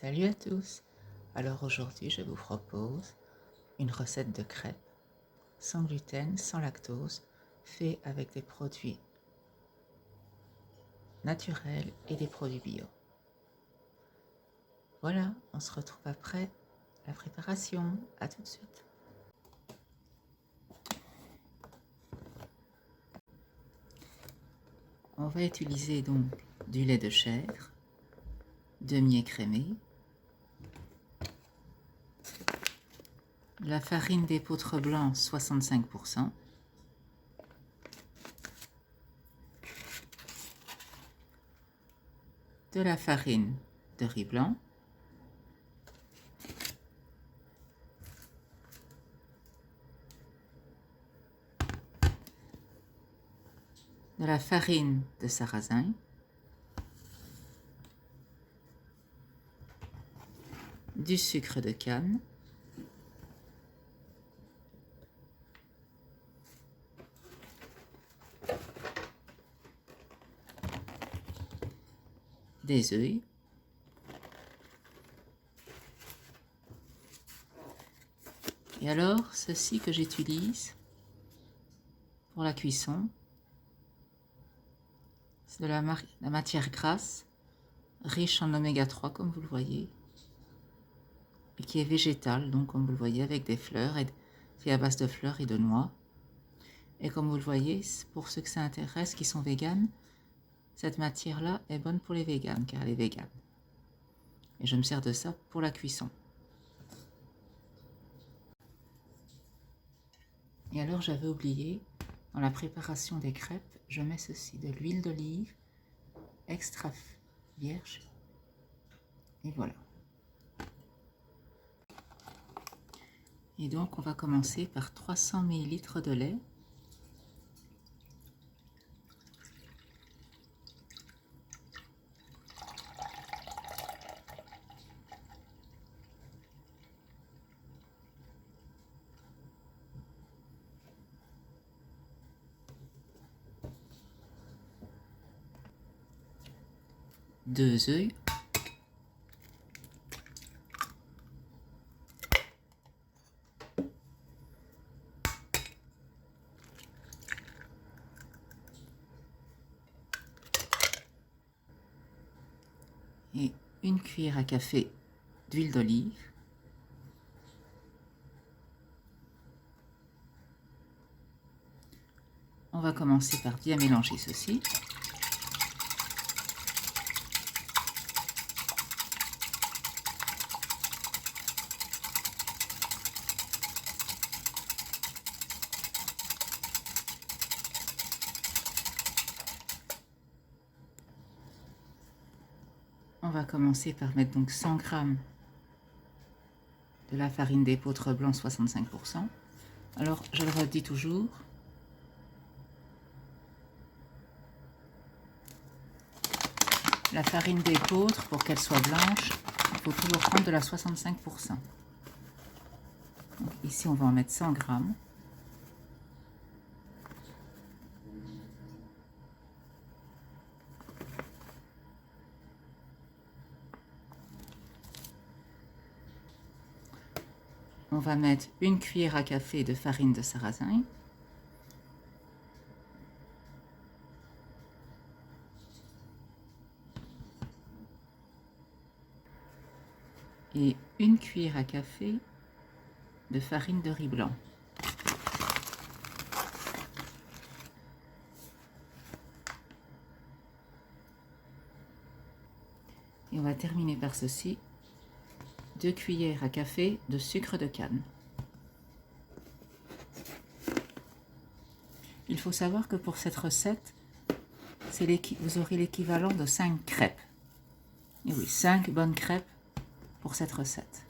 Salut à tous. Alors aujourd'hui je vous propose une recette de crêpes sans gluten, sans lactose, fait avec des produits naturels et des produits bio. Voilà, on se retrouve après la préparation. À tout de suite. On va utiliser donc du lait de chèvre, demi-écrémé, la farine d'épeautre blanc 65%, de la farine de riz blanc, de la farine de sarrasin, du sucre de canne, des œufs, et alors ceci que j'utilise pour la cuisson, c'est de la matière grasse riche en oméga 3 comme vous le voyez, et qui est végétale, donc comme vous le voyez, avec des fleurs, et c'est à base de fleurs et de noix. Et comme vous le voyez, pour ceux que ça intéresse qui sont véganes, cette matière-là est bonne pour les véganes, car elle est végane. Et je me sers de ça pour la cuisson. Et alors j'avais oublié, dans la préparation des crêpes, je mets ceci, de l'huile d'olive extra vierge. Et voilà. Et donc on va commencer par 300 ml de lait. Deux œufs, et une cuillère à café d'huile d'olive, on va commencer par bien mélanger ceci. On va commencer par mettre donc 100 g de la farine d'épeautre blanc 65%. Alors, je le redis toujours. La farine d'épeautre, pour qu'elle soit blanche, il faut toujours prendre de la 65%. Donc, ici, on va en mettre 100 g. On va mettre une cuillère à café de farine de sarrasin. Et une cuillère à café de farine de riz blanc. Et on va terminer par ceci, 2 cuillères à café de sucre de canne. Il faut savoir que pour cette recette, vous aurez l'équivalent de 5 crêpes. Et oui, 5 bonnes crêpes pour cette recette.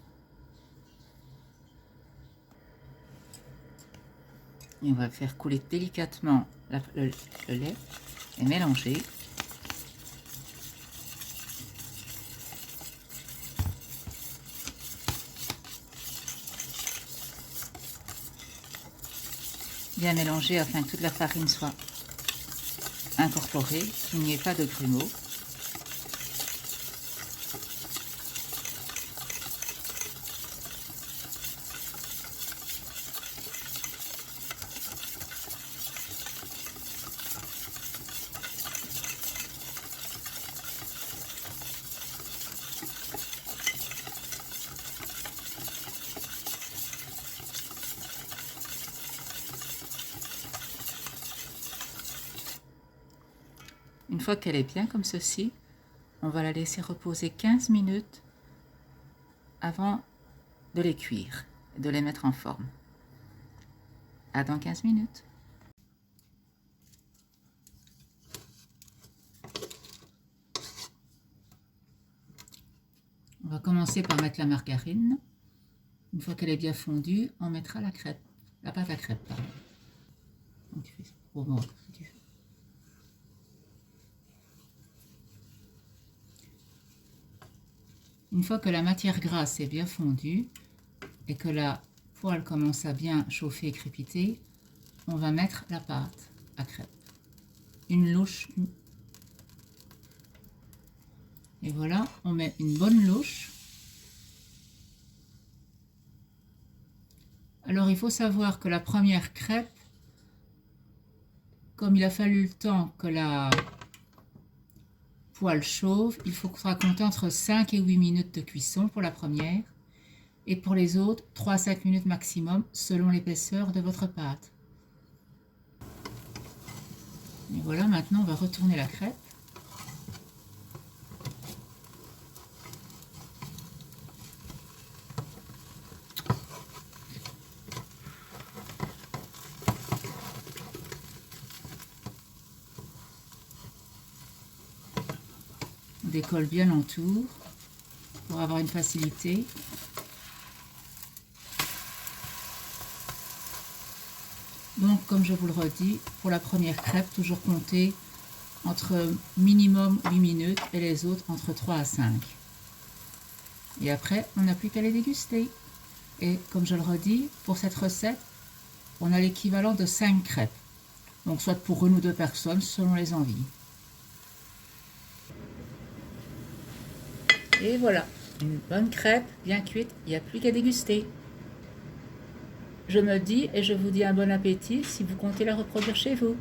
Et on va faire couler délicatement le lait et mélanger. Bien mélanger afin que toute la farine soit incorporée, qu'il n'y ait pas de grumeaux. Une fois qu'elle est bien comme ceci, on va la laisser reposer 15 minutes avant de les cuire et de les mettre en forme. À dans 15 minutes. On va commencer par mettre la margarine. Une fois qu'elle est bien fondue, on mettra la crêpe, la pâte à crêpes. Pardon. Donc, tu fais ça. Pour moi, si tu veux. Une fois que la matière grasse est bien fondue et que la poêle commence à bien chauffer et crépiter, on va mettre la pâte à crêpes. Une louche. Et voilà, on met une bonne louche. Alors il faut savoir que la première crêpe, comme il a fallu le temps que la poêle chauffe, il faudra compter entre 5 et 8 minutes de cuisson pour la première. Et pour les autres, 3 à 5 minutes maximum selon l'épaisseur de votre pâte. Et voilà, maintenant on va retourner la crêpe. On décolle bien l'entour pour avoir une facilité. Donc, comme je vous le redis, pour la première crêpe, toujours compter entre minimum 8 minutes et les autres entre 3 à 5. Et après, on n'a plus qu'à les déguster. Et comme je le redis, pour cette recette, on a l'équivalent de 5 crêpes. Donc, soit pour une ou deux personnes, selon les envies. Et voilà, une bonne crêpe bien cuite, il n'y a plus qu'à déguster. Je me dis et je vous dis un bon appétit si vous comptez la reproduire chez vous.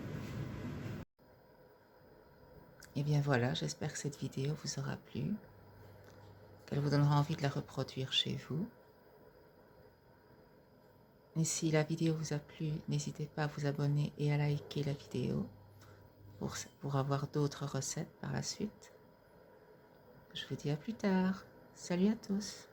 Et bien voilà, j'espère que cette vidéo vous aura plu, qu'elle vous donnera envie de la reproduire chez vous. Et si la vidéo vous a plu, n'hésitez pas à vous abonner et à liker la vidéo pour avoir d'autres recettes par la suite. Je vous dis à plus tard. Salut à tous.